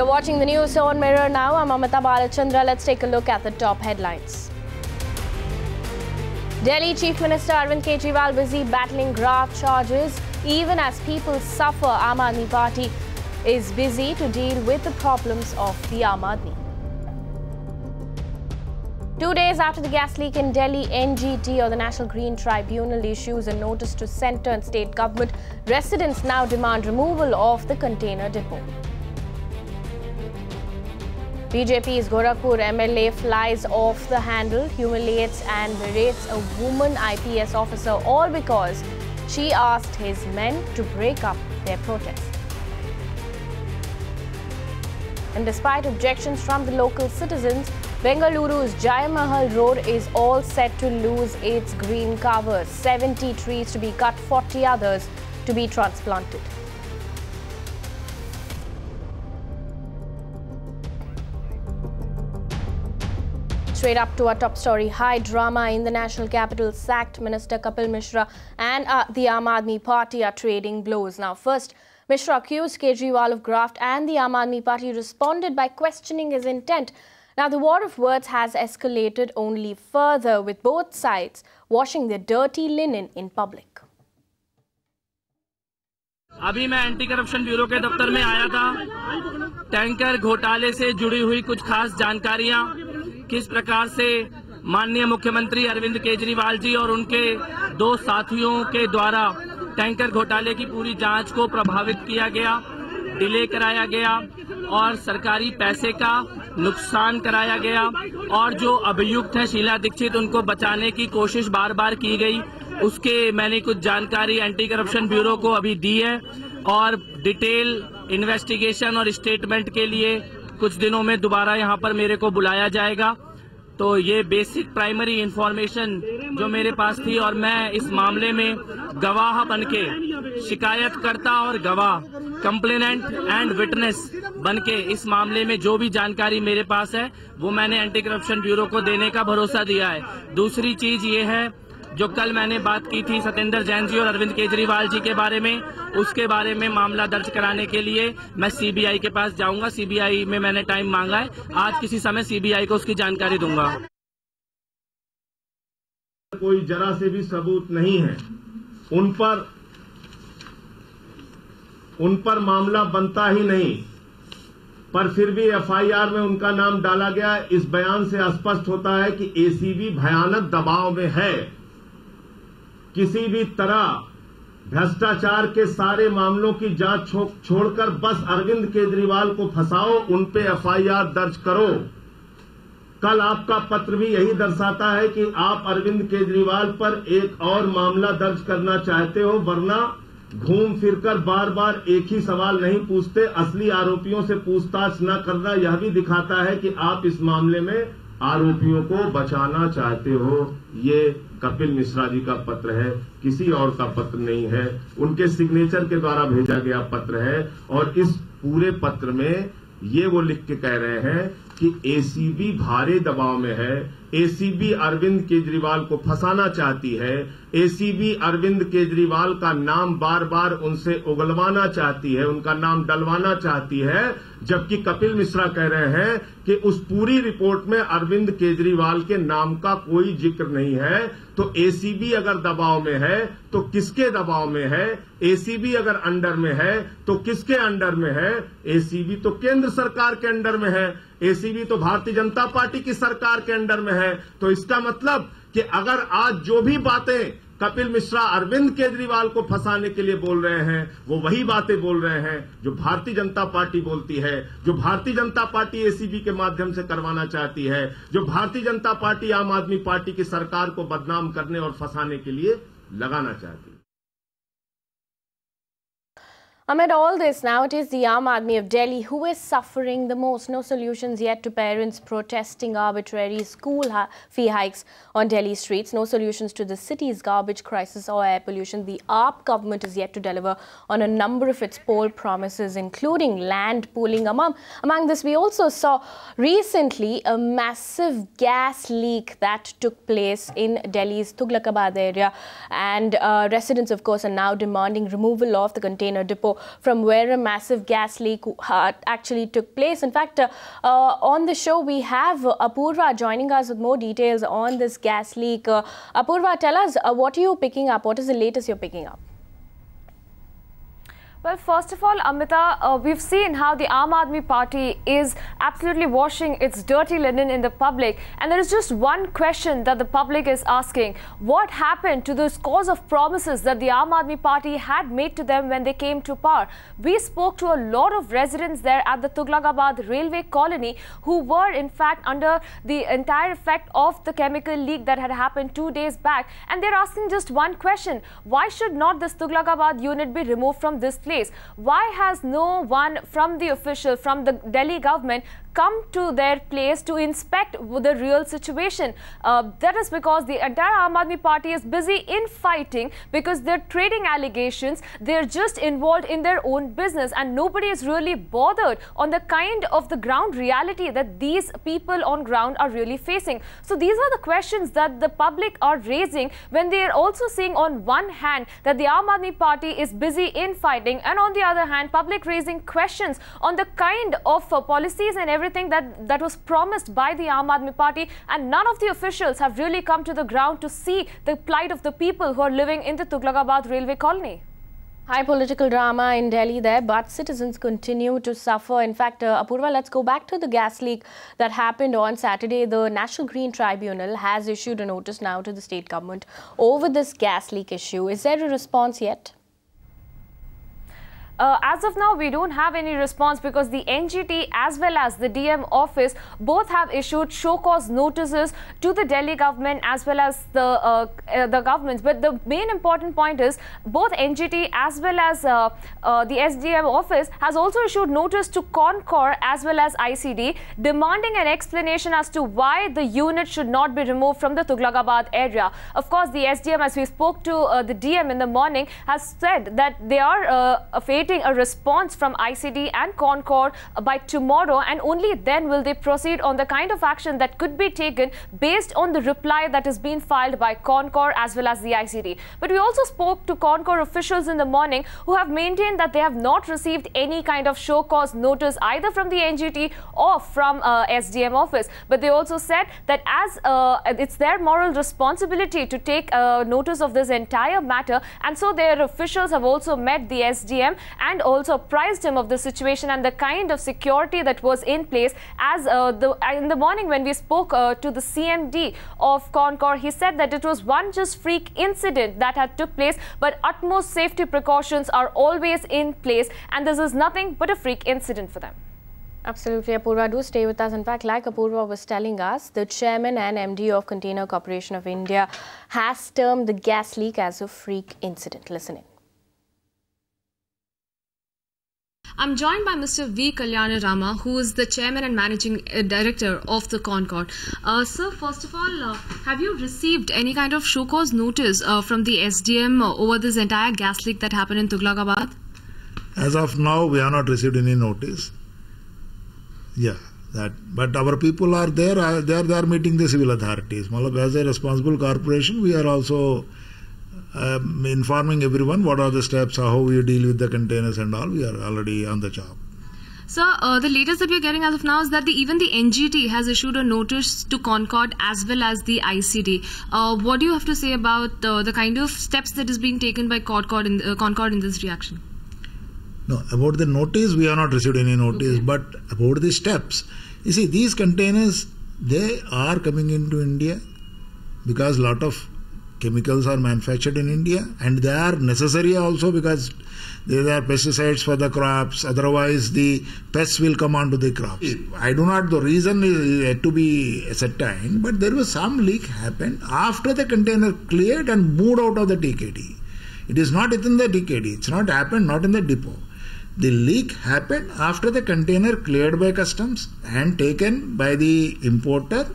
You're watching the news on Mirror now. I'm Amita Balachandra. Let's take a look at the top headlines. Delhi Chief Minister Arvind Kejriwal busy battling graft charges. Even as people suffer, Aam Aadmi Party is busy to deal with the problems of the Aam Aadmi. 2 days after the gas leak in Delhi, NGT or the National Green Tribunal issues a notice to centre and state government. Residents now demand removal of the container depot. BJP's Gorakhpur MLA flies off the handle, humiliates and berates a woman IPS officer, all because she asked his men to break up their protest. And despite objections from the local citizens, Bengaluru's Jai Mahal Road is all set to lose its green cover. 70 trees to be cut, 40 others to be transplanted. Straight up to our top story, high drama in the national capital. Sacked Minister Kapil Mishra and the Aam Aadmi Party are trading blows. Now, first, Mishra accused Kejriwal of graft and the Aam Aadmi Party responded by questioning his intent. Now, the war of words has escalated only further, with both sides washing their dirty linen in public. अभी मैं anti corruption bureau के दफ्तर में आया था। Tanker घोटाले से जुड़ी हुई कुछ खास जानकारियां, किस प्रकार से माननीय मुख्यमंत्री अरविंद केजरीवाल जी और उनके दो साथियों के द्वारा टैंकर घोटाले की पूरी जांच को प्रभावित किया गया, डिले कराया गया और सरकारी पैसे का नुकसान कराया गया और जो अभियुक्त हैं शीला दीक्षित, उनको बचाने की कोशिश बार बार की गई। उसके मैंने कुछ जानकारी एंटी करप्शन ब्यूरो को अभी दी है और डिटेल इन्वेस्टिगेशन और स्टेटमेंट के लिए कुछ दिनों में दोबारा यहां पर मेरे को बुलाया जाएगा। तो ये बेसिक प्राइमरी इंफॉर्मेशन जो मेरे पास थी और मैं इस मामले में गवाह बनके, शिकायतकर्ता और गवाह, कंप्लेनेंट एंड विटनेस बनके इस मामले में जो भी जानकारी मेरे पास है वो मैंने एंटी करप्शन ब्यूरो को देने का भरोसा दिया है। दूसरी चीज ये है, जो कल मैंने बात की थी सत्येंद्र जैन जी और अरविंद केजरीवाल जी के बारे में, उसके बारे में मामला दर्ज कराने के लिए मैं सीबीआई के पास जाऊंगा। सीबीआई में मैंने टाइम मांगा है, आज किसी समय सीबीआई को उसकी जानकारी दूंगा। कोई जरा से भी सबूत नहीं है, उन पर मामला बनता ही नहीं, पर फिर भी एफआईआर में उनका नाम डाला गया। इस बयान से स्पष्ट होता है कि एसीबी भयानक दबाव में है। किसी भी तरह भ्रष्टाचार के सारे मामलों की जांच छोड़कर बस अरविंद केजरीवाल को फंसाओ, उन पे एफआईआर दर्ज करो। कल आपका पत्र भी यही दर्शाता है कि आप अरविंद केजरीवाल पर एक और मामला दर्ज करना चाहते हो, वरना घूम फिरकर बार बार एक ही सवाल नहीं पूछते। असली आरोपियों से पूछताछ न करना यह भी दिखाता है कि आप इस मामले में आरोपियों को बचाना चाहते हो। ये कपिल मिश्रा जी का पत्र है, किसी और का पत्र नहीं है, उनके सिग्नेचर के द्वारा भेजा गया पत्र है। और इस पूरे पत्र में ये वो लिख के कह रहे हैं कि एसीबी भारी दबाव में है, एसीबी अरविंद केजरीवाल को फंसाना चाहती है, एसीबी अरविंद केजरीवाल का नाम बार बार उनसे उगलवाना चाहती है, उनका नाम डलवाना चाहती है। जबकि कपिल मिश्रा कह रहे हैं कि उस पूरी रिपोर्ट में अरविंद केजरीवाल के नाम का कोई जिक्र नहीं है। तो एसीबी अगर दबाव में है तो किसके दबाव में है? एसीबी अगर अंडर में है तो किसके अंडर में है? एसीबी तो केंद्र सरकार के अंडर में है, एसीबी तो भारतीय जनता पार्टी की सरकार के अंडर में है। तो इसका मतलब कि अगर आज जो भी बातें कपिल मिश्रा अरविंद केजरीवाल को फंसाने के लिए बोल रहे हैं, वो वही बातें बोल रहे हैं जो भारतीय जनता पार्टी बोलती है, जो भारतीय जनता पार्टी एसीबी के माध्यम से करवाना चाहती है, जो भारतीय जनता पार्टी आम आदमी पार्टी की सरकार को बदनाम करने और फंसाने के लिए लगाना चाहती है। Amid all this, now it is the Aam Aadmi of Delhi who is suffering the most. No solutions yet to parents protesting arbitrary school fee hikes on Delhi streets. No solutions to the city's garbage crisis or air pollution. The AAP government is yet to deliver on a number of its poll promises, including land pooling. Among this, we also saw recently a massive gas leak that took place in Delhi's Tughlakabad area. And residents, of course, are now demanding removal of the container depot. from where a massive gas leak actually took place. In fact, on the show we have Apurva joining us with more details on this gas leak. Apurva, tell us, what are you picking up? What is the latest you're picking up? Well, first of all, Amita, we've seen how the Aam Aadmi Party is absolutely washing its dirty linen in the public. And there is just one question that the public is asking. What happened to the scores of promises that the Aam Aadmi Party had made to them when they came to power? We spoke to a lot of residents there at the Tughlakabad railway colony who were in fact under the entire effect of the chemical leak that had happened 2 days back. And they're asking just one question. Why should not this Tughlakabad unit be removed from this place? Why has no one from the official, from the Delhi government, come to their place to inspect the real situation? That is because the entire Aam Aadmi Party is busy in fighting because they're trading allegations. They're just involved in their own business and nobody is really bothered on the kind of the ground reality that these people on ground are really facing. So these are the questions that the public are raising when they are also seeing on one hand that the Aam Aadmi Party is busy in fighting, and on the other hand public raising questions on the kind of policies and everything that was promised by the Aam Aadmi Party, and none of the officials have really come to the ground to see the plight of the people who are living in the Tughlakabad railway colony. High political drama in Delhi there, but citizens continue to suffer. In fact, Apurva, let's go back to the gas leak that happened on Saturday. The National Green Tribunal has issued a notice now to the state government over this gas leak issue. Is there a response yet? As of now, we don't have any response because the NGT as well as the DM office both have issued show cause notices to the Delhi government as well as the governments. But the main important point is both NGT as well as the SDM office has also issued notice to CONCOR as well as ICD demanding an explanation as to why the unit should not be removed from the Tughlakabad area. Of course, the SDM, as we spoke to the DM in the morning, has said that they are awaiting a response from ICD and CONCOR by tomorrow, and only then will they proceed on the kind of action that could be taken based on the reply that is being filed by CONCOR as well as the ICD. But we also spoke to CONCOR officials in the morning who have maintained that they have not received any kind of show cause notice either from the NGT or from SDM office. But they also said that as it's their moral responsibility to take notice of this entire matter, and so their officials have also met the SDM and also apprised him of the situation and the kind of security that was in place. As in the morning when we spoke to the CMD of CONCOR, he said that it was one just freak incident that had took place, but utmost safety precautions are always in place, and this is nothing but a freak incident for them. Absolutely, Apurva, do stay with us. In fact, like Apurva was telling us, the chairman and MD of Container Corporation of India has termed the gas leak as a freak incident. Listen in. I'm joined by Mr. V. Kalyana Rama, who is the Chairman and Managing Director of the CONCOR. Sir, first of all, have you received any kind of show cause notice from the SDM over this entire gas leak that happened in Tughlakabad? As of now, we have not received any notice. Yeah, but our people are there. They are meeting the civil authorities. As a responsible corporation, we are also informing everyone what are the steps, how we deal with the containers and all. We are already on the job. Sir, the latest that we are getting as of now is that even the NGT has issued a notice to CONCOR as well as the ICD. What do you have to say about the kind of steps that is being taken by CONCOR in this reaction? No, about the notice, we have not received any notice. Okay. But about the steps, you see, these containers, they are coming into India because a lot of chemicals are manufactured in India, and they are necessary also because there are pesticides for the crops. Otherwise, the pests will come onto the crops. I do not, the reason is yet to be certain, but there was some leak happened after the container cleared and moved out of the TKD. It is not within the TKD. It's not happened, not in the depot. The leak happened after the container cleared by customs and taken by the importer,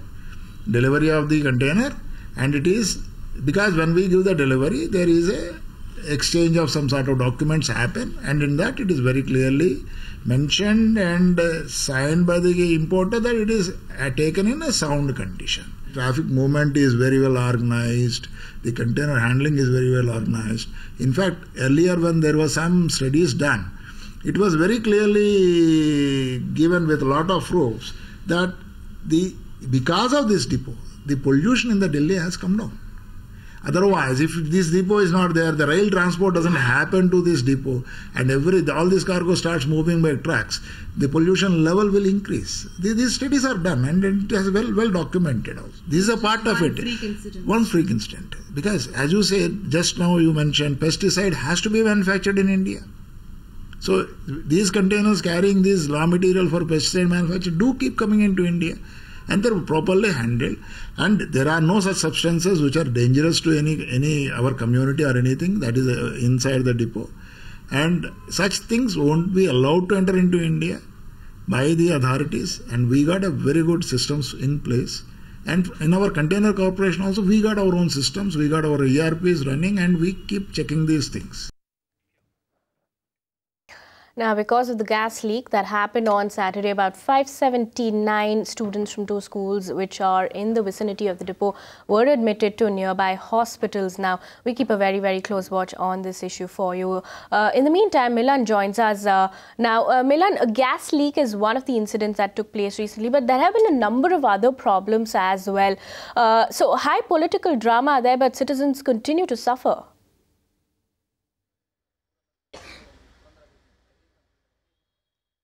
delivery of the container, and it is because when we give the delivery, there is a exchange of some sort of documents happen, and in that it is very clearly mentioned and signed by the importer that it is taken in a sound condition. traffic movement is very well organized. The container handling is very well organized. In fact, earlier when there was some studies done, it was very clearly given with a lot of proofs that because of this depot, the pollution in the Delhi has come down. Otherwise, if this depot is not there, the rail transport doesn't happen to this depot, and all this cargo starts moving by trucks, the pollution level will increase. These studies are done, and it has well documented also. This is a part of it. One freak incident. Because as you said, just now you mentioned, pesticide has to be manufactured in India. So these containers carrying this raw material for pesticide manufacture do keep coming into India. And they're properly handled, and there are no such substances which are dangerous to any our community or anything that is inside the depot, and such things won't be allowed to enter into India by the authorities. And we got a very good systems in place, and in our container corporation also we got our own systems, we got our ERPs running, and we keep checking these things. Now, because of the gas leak that happened on Saturday, about 579 students from 2 schools which are in the vicinity of the depot were admitted to nearby hospitals. Now, we keep a very, very close watch on this issue for you. In the meantime, Milan joins us. Milan, a gas leak is one of the incidents that took place recently, but there have been a number of other problems as well. So, high political drama there, but citizens continue to suffer.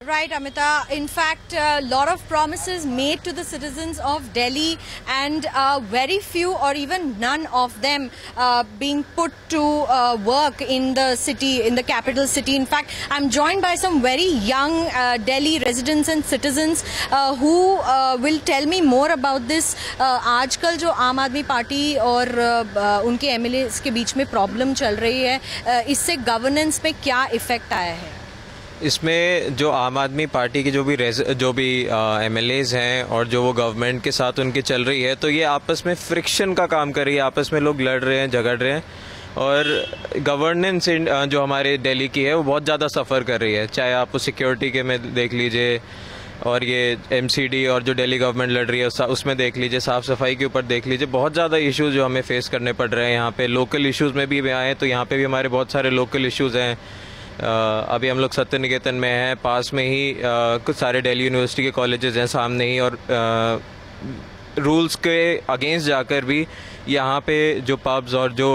Right, Amita. In fact, a lot of promises made to the citizens of Delhi, and very few or even none of them being put to work in the city, in the capital city. In fact, I'm joined by some very young Delhi residents and citizens who will tell me more about this. आजकल जो आम आदमी party और उनके MLAs के बीच में problem चल रही है, इससे गवर्नेंस में क्या इफेक्ट आया है? इसमें जो आम आदमी पार्टी की जो भी MLAs हैं और जो वो गवर्नमेंट के साथ उनकी चल रही है, तो ये आपस में फ्रिक्शन का काम कर रही है, आपस में लोग लड़ रहे हैं, झगड़ रहे हैं, और गवर्नेंस जो हमारे दिल्ली की है वो बहुत ज़्यादा सफ़र कर रही है। चाहे आप सिक्योरिटी के में देख लीजिए, और ये MCD और जो दिल्ली गवर्नमेंट लड़ रही है उसमें देख लीजिए, साफ़ सफाई के ऊपर देख लीजिए, बहुत ज़्यादा इश्यूज़ जो हमें फेस करने पड़ रहे हैं। यहाँ पे लोकल इश्यूज़ में भी आए तो यहाँ पे भी हमारे बहुत सारे लोकल इश्यूज़ हैं। अभी हम लोग सत्य निकेतन में हैं, पास में ही कुछ सारे दिल्ली यूनिवर्सिटी के कॉलेजेस हैं सामने ही, और रूल्स के अगेंस्ट जाकर भी यहाँ पे जो पब्स और जो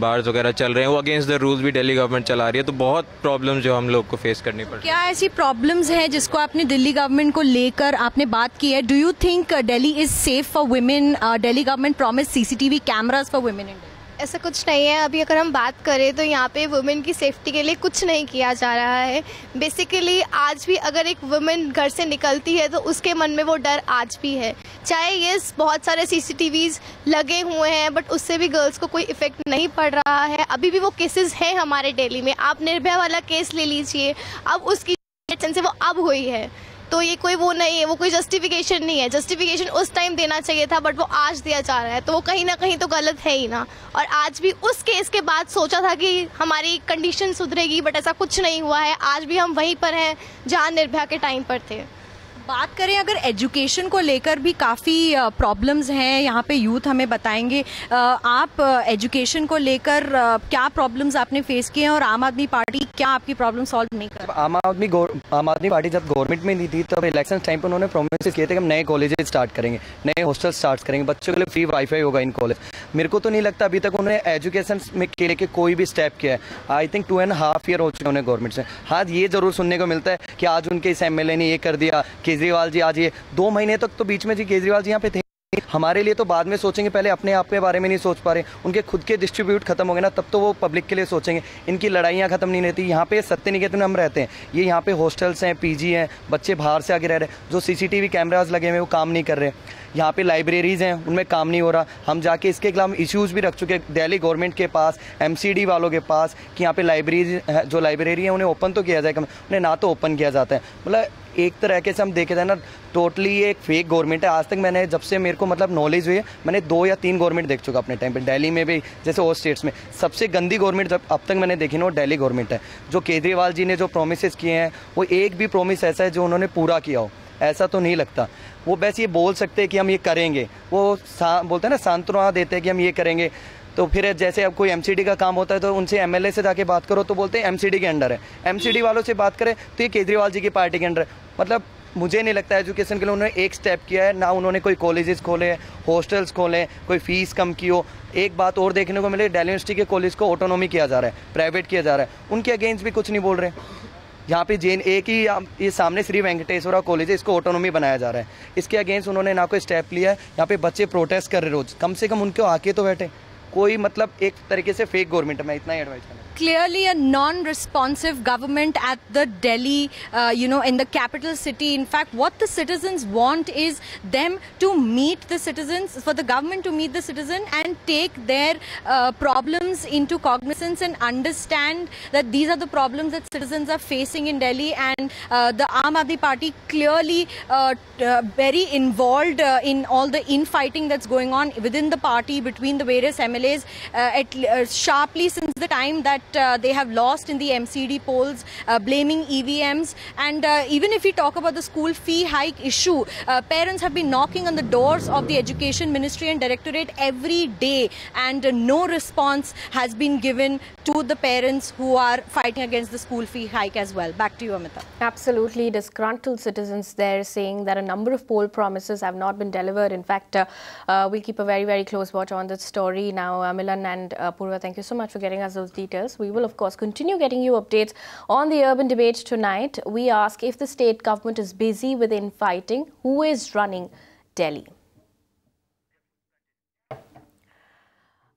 बार्स वगैरह चल रहे हैं वो अगेंस्ट द रूल्स भी दिल्ली गवर्नमेंट चला रही है। तो बहुत प्रॉब्लम्स जो हम लोग को फेस करनी पड़ रही है। क्या ऐसी प्रॉब्लम्स हैं जिसको आपने दिल्ली गवर्नमेंट को लेकर आपने बात की है? Do you think Delhi is safe for women? Delhi government promise CCTV cameras for women in Delhi. ऐसा कुछ नहीं है। अभी अगर हम बात करें तो यहाँ पे वुमेन की सेफ्टी के लिए कुछ नहीं किया जा रहा है। बेसिकली आज भी अगर एक वुमेन घर से निकलती है तो उसके मन में वो डर आज भी है। चाहे ये बहुत सारे CCTVs लगे हुए हैं, बट उससे भी गर्ल्स को कोई इफेक्ट नहीं पड़ रहा है। अभी भी वो केसेस हैं हमारे दिल्ली में। आप निर्भया वाला केस ले लीजिए, अब उसकी से वो अब हुई है, तो ये कोई वो नहीं है, वो कोई जस्टिफिकेशन नहीं है। जस्टिफिकेशन उस टाइम देना चाहिए था, बट वो आज दिया जा रहा है, तो वो कहीं ना कहीं तो गलत है ही ना। और आज भी उस केस के बाद सोचा था कि हमारी कंडीशन सुधरेगी, बट ऐसा कुछ नहीं हुआ है। आज भी हम वहीं पर हैं जहाँ निर्भया के टाइम पर थे। बात करें अगर एजुकेशन को लेकर भी काफ़ी प्रॉब्लम्स हैं यहाँ पे, यूथ हमें बताएंगे। आप एजुकेशन को लेकर क्या प्रॉब्लम्स आपने फेस किए हैं, और आम आदमी पार्टी क्या आपकी प्रॉब्लम सॉल्व नहीं कर? आम आदमी पार्टी जब गवर्नमेंट में नहीं थी तब इलेक्शन टाइम पर उन्होंने प्रोमिस किए थे कि हम नए कॉलेजेस स्टार्ट करेंगे, नए हॉस्टल स्टार्ट करेंगे, बच्चों के लिए फ्री वाईफाई होगा इन कॉलेज। मेरे को तो नहीं लगता अभी तक उन्होंने एजुकेशन में के लेके कोई भी स्टेप किया है। आई थिंक 2.5 ईयर हो चुके उन्हें गवर्नमेंट से। हाँ, ये जरूर सुनने को मिलता है कि आज उनके इस MLA ने ये कर दिया, केजरीवाल जी आज ये 2 महीने तक तो बीच में जी केजरीवाल जी यहाँ पे थे। हमारे लिए तो बाद में सोचेंगे, पहले अपने आप के बारे में नहीं सोच पा रहे। उनके खुद के डिस्ट्रीब्यूट खत्म हो गए ना, तब तो वो पब्लिक के लिए सोचेंगे। इनकी लड़ाइयाँ खत्म नहीं रहती। यहाँ पे सत्य निकेतन में हम रहते हैं, ये यहाँ पे हॉस्टल्स हैं, PG हैं, बच्चे बाहर से आके रह रहे हैं। जो CCTV कैमराज लगे हुए वो काम नहीं कर रहे। यहाँ पे लाइब्रेरीज हैं, उनमें काम नहीं हो रहा। हम जाके इसके खिलाफ इश्यूज़ भी रख चुके हैं दिल्ली गवर्नमेंट के पास, MCD वालों के पास, कि यहाँ पे लाइब्रेरी है उन्हें ओपन तो किया जाए, उन्हें ना तो ओपन किया जाता है। मतलब एक तरह के से हम देखे जाए ना, टोटली एक फेक गवर्नमेंट है। आज तक मैंने, जब से मेरे को मतलब नॉलेज हुई है, मैंने 2 या 3 गवर्नमेंट देख चुका अपने टाइम पे, दिल्ली में भी जैसे और स्टेट्स में। सबसे गंदी गवर्नमेंट जब अब तक मैंने देखी ना, वो दिल्ली गवर्नमेंट है। जो केजरीवाल जी ने जो प्रोमिस किए हैं, वो एक भी प्रोमिस ऐसा है जो उन्होंने पूरा किया हो। ऐसा तो नहीं लगता। वो बस ये बोल सकते हैं कि हम ये करेंगे, वो बोलते हैं ना, सांत्वना देते हैं कि हम ये करेंगे। तो फिर जैसे अब कोई एमसीडी का काम होता है तो उनसे एमएलए से जाके बात करो तो बोलते हैं एमसीडी के अंडर है, एमसीडी वालों से बात करें तो ये केजरीवाल जी की पार्टी के अंडर है। मतलब मुझे नहीं लगता एजुकेशन के लिए उन्होंने एक स्टेप किया है, ना उन्होंने कोई कॉलेजेस खोले, हॉस्टल्स खोले, कोई फीस कम की हो। एक बात और देखने को मिले, दिल्ली यूनिवर्सिटी के कॉलेज को ऑटोनॉमी किया जा रहा है, प्राइवेट किया जा रहा है, उनके अगेंस्ट भी कुछ नहीं बोल रहे। यहाँ पे जेन एक ही ये सामने श्री वेंकटेश्वरा कॉलेज है, इसको ऑटोनॉमी बनाया जा रहा है, इसके अगेंस्ट उन्होंने ना कोई स्टेप लिया है। यहाँ पे बच्चे प्रोटेस्ट कर रहे रोज, कम से कम उनको आके तो बैठे। कोई मतलब एक तरीके से फेक गवर्नमेंट है, मैं इतना ही एडवाइस करूँ। Clearly a non-responsive government at the Delhi, in the capital city. In fact, what the citizens want is them to meet the citizens, for the government to meet the citizen and take their problems into cognizance and understand that these are the problems that citizens are facing in Delhi. And the Aam Aadmi Party clearly very involved in all the infighting that's going on within the party between the various MLAs sharply since the time that they have lost in the MCD polls, blaming EVMs. And even if we talk about the school fee hike issue, parents have been knocking on the doors of the Education Ministry and Directorate every day, and no response has been given to the parents who are fighting against the school fee hike as well. Back to you, Amita. Absolutely disgruntled citizens there saying that a number of poll promises have not been delivered. In fact, we'll keep a very, very close watch on this story. Now, Milan and Purva, thank you so much for getting us those details. We will, of course, continue getting you updates on the urban debate tonight. We ask, if the state government is busy with infighting, who is running Delhi?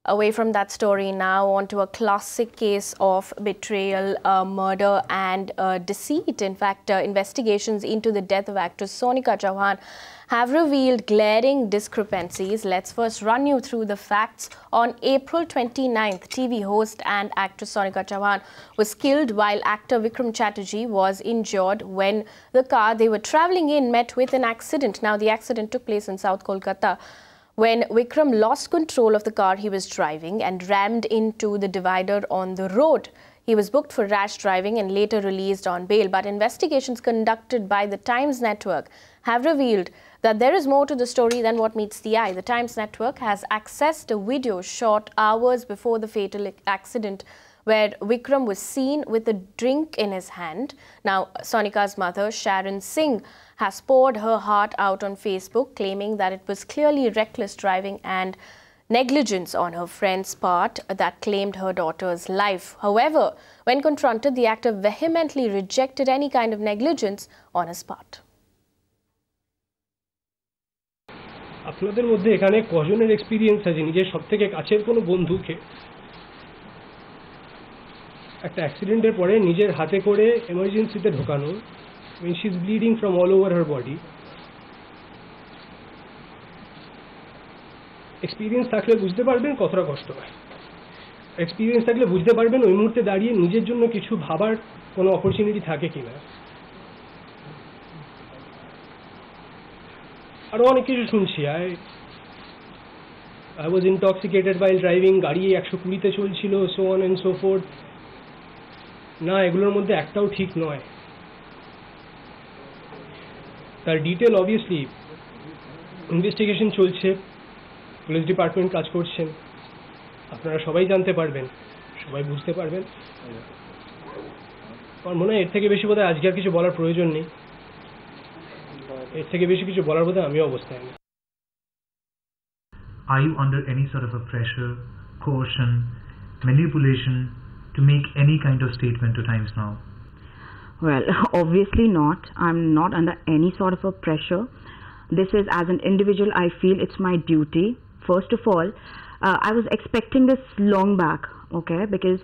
Away from that story now, on to a classic case of betrayal, murder and deceit. In fact, investigations into the death of actress Sonika Chauhan have revealed glaring discrepancies. Let's first run you through the facts. On April 29th, TV host and actress Sonika Chauhan was killed while actor Vikram Chatterjee was injured when the car they were travelling in met with an accident. Now, the accident took place in South Kolkata when Vikram lost control of the car he was driving and rammed into the divider on the road. He was booked for rash driving and later released on bail. But investigations conducted by the Times Network have revealed that there is more to the story than what meets the eye. The Times Network has accessed a video shot hours before the fatal accident where Vikram was seen with a drink in his hand. Now, Sonika's mother, Sharon Singh, has poured her heart out on Facebook, claiming that it was clearly reckless driving and negligence on her friend's part that claimed her daughter's life. However, when confronted, the actor vehemently rejected any kind of negligence on his part. আপনাদের মধ্যে এখানে কজনের experience আছে নিজের সবথেকে কাছের কোনো বন্ধুকে একটা অ্যাক্সিডেন্টের পরে নিজের হাতে করে এমার্জেন্সিতে ঢোকানো, when she is bleeding from all over her body? Experience থাকলে বুঝতে পারবেন কতটা কষ্ট হয়। এক্সপিরিয়েন্স থাকলে বুঝতে পারবেন ওই মুহূর্তে দাঁড়িয়ে নিজের জন্য কিছু ভাবার কোনো অপরচুনিটি থাকে কিনা। আরো অনেক কিছু শুনছি, I was intoxicated while driving, গাড়ি 120-তে চলছিল, so on and so forth। না, এগুলোর মধ্যে একটাও ঠিক নয়। তার ডিটেল অবভিয়াসলি ইনভেস্টিগেশন চলছে, পুলিশ ডিপার্টমেন্ট কাজ করছেন, আপনারা সবাই জানতে পারবেন, সবাই বুঝতে পারবেন। আমার মনে হয় এর থেকে বেশি বোধহয় আজকে আর কিছু বলার প্রয়োজন নেই, এর থেকে বেশি কিছু বলার বোধহয় আমিও অবস্থায় নেই। Are you under any sort of a pressure, coercion, manipulation to make any kind of statement to Times Now? Well, obviously not. I'm not under any sort of a pressure. This is, as an individual, I feel it's my duty. First of all, I was expecting this long back, okay, because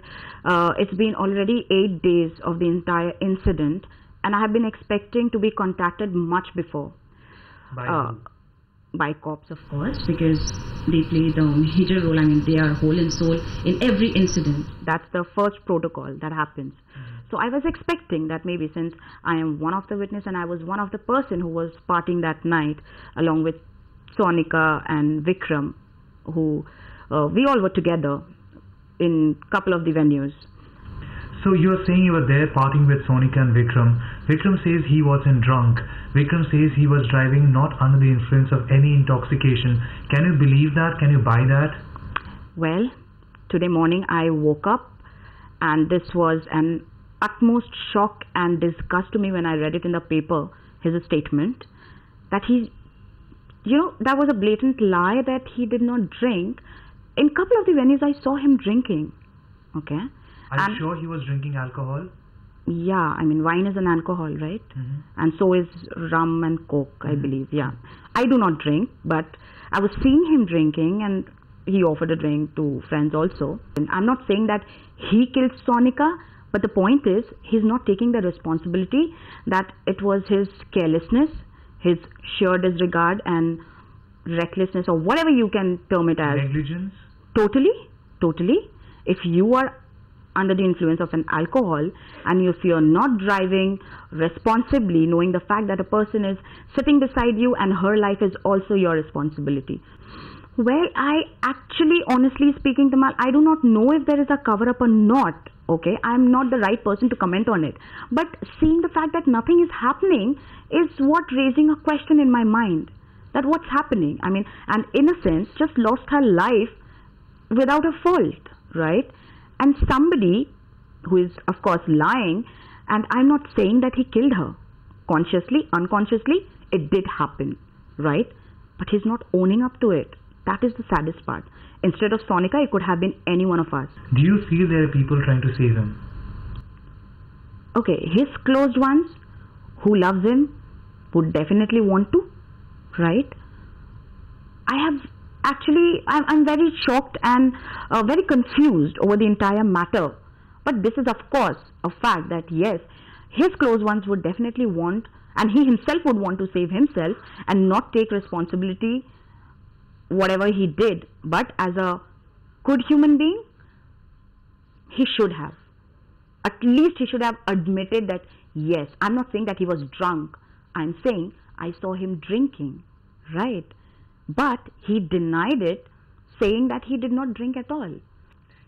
it's been already 8 days of the entire incident, and I have been expecting to be contacted much before. By cops, of course, because they play the major role. I mean, they are whole and soul in every incident. That's the first protocol that happens. So I was expecting that maybe since I am one of the witness and I was one of the person who was partying that night along with Sonika and Vikram, who we all were together in couple of the venues. So you are saying you were there partying with Sonika and Vikram. Vikram says he wasn't drunk. Vikram says he was driving not under the influence of any intoxication. Can you believe that? Can you buy that? Well, today morning I woke up and this was an utmost shock and disgust to me when I read it in the paper, his statement, that he, that was a blatant lie that he did not drink. In a couple of the venues I saw him drinking, okay? Are you sure he was drinking alcohol? Yeah, I mean wine is an alcohol, right? And so is rum and coke, I believe, yeah. I do not drink, but I was seeing him drinking and he offered a drink to friends also. And I'm not saying that he killed Sonika, but the point is he's not taking the responsibility that it was his carelessness, his sheer disregard and recklessness, or whatever you can term it as. Negligence? Totally. If you are under the influence of an alcohol and if you're not driving responsibly, knowing the fact that a person is sitting beside you and her life is also your responsibility. Well, I actually, honestly speaking, Tamal, I do not know if there is a cover-up or not, okay? I'm not the right person to comment on it. But seeing the fact that nothing is happening is what raising a question in my mind. That what's happening? I mean, an innocent just lost her life without a fault, right? And somebody who is, of course, lying, and I'm not saying that he killed her. Consciously, unconsciously, it did happen, right? But he's not owning up to it. That is the saddest part. Instead of Sonika, it could have been any one of us. Do you feel there are people trying to save him? Okay, his closed ones who loves him would definitely want to, right? I'm very shocked and very confused over the entire matter. But this is of course a fact that yes, his close ones would definitely want, and he himself would want to save himself and not take responsibility whatever he did. But as a good human being, he should have. At least he should have admitted that yes, I'm not saying that he was drunk. I'm saying I saw him drinking, right? But he denied it, saying that he did not drink at all.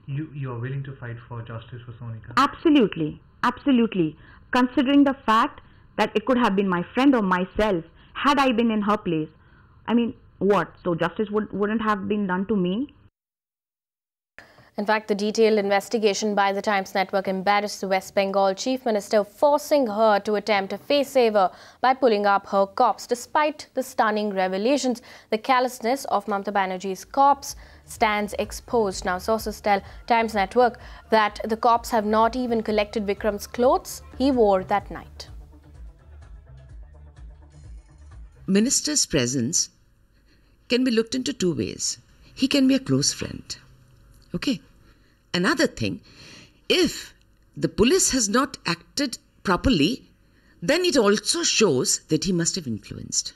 You are willing to fight for justice for Sonika? Absolutely. Considering the fact that it could have been my friend or myself, had I been in her place. I mean, what? So justice wouldn't have been done to me? In fact, the detailed investigation by the Times Network embarrassed the West Bengal Chief Minister, forcing her to attempt a face-saver by pulling up her corpse. Despite the stunning revelations, the callousness of Mamata Banerjee's corpse stands exposed. Now, sources tell Times Network that the cops have not even collected Vikram's clothes he wore that night. Minister's presence can be looked into two ways. He can be a close friend. Okay. Another thing, if the police has not acted properly, then it also shows that he must have influenced.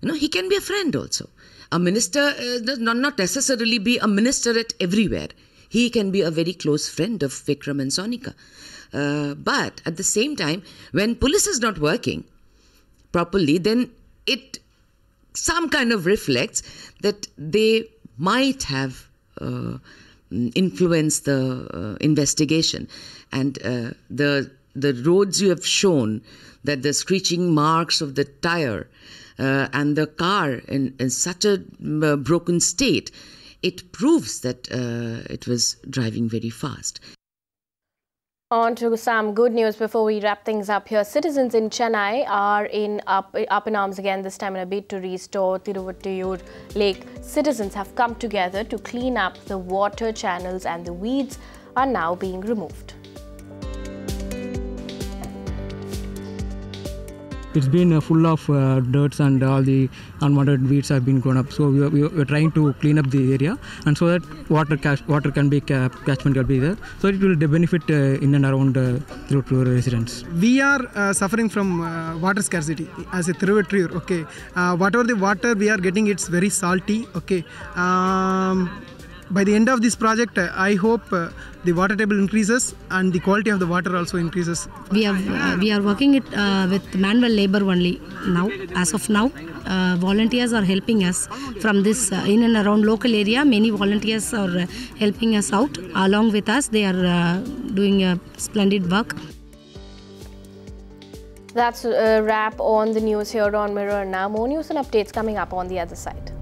He can be a friend also. A minister does not necessarily be a minister at everywhere. He can be a very close friend of Vikram and Sonika. But at the same time, when police is not working properly, then it some kind of reflects that they might have influence the investigation, and the roads you have shown, that the screeching marks of the tire and the car in such a broken state, it proves that it was driving very fast. On to some good news before we wrap things up here. Citizens in Chennai are up in arms again, this time in a bid to restore Tiruvuttiur Lake. Citizens have come together to clean up the water channels, and the weeds are now being removed. It's been full of dirts, and all the unwanted weeds have been grown up. So we're trying to clean up the area, and so that water can be catchment can be there. So it will benefit in and around Tiruvuttiur residents. We are suffering from water scarcity as a Tiruvuttiur. Okay, whatever the water we are getting, it's very salty. Okay. By the end of this project, I hope the water table increases and the quality of the water also increases. We are working it with manual labor only now. As of now, volunteers are helping us from this in and around local area. Many volunteers are helping us out. Along with us, they are doing a splendid work. That's a wrap on the news here on Mirror Now. More news and updates coming up on the other side.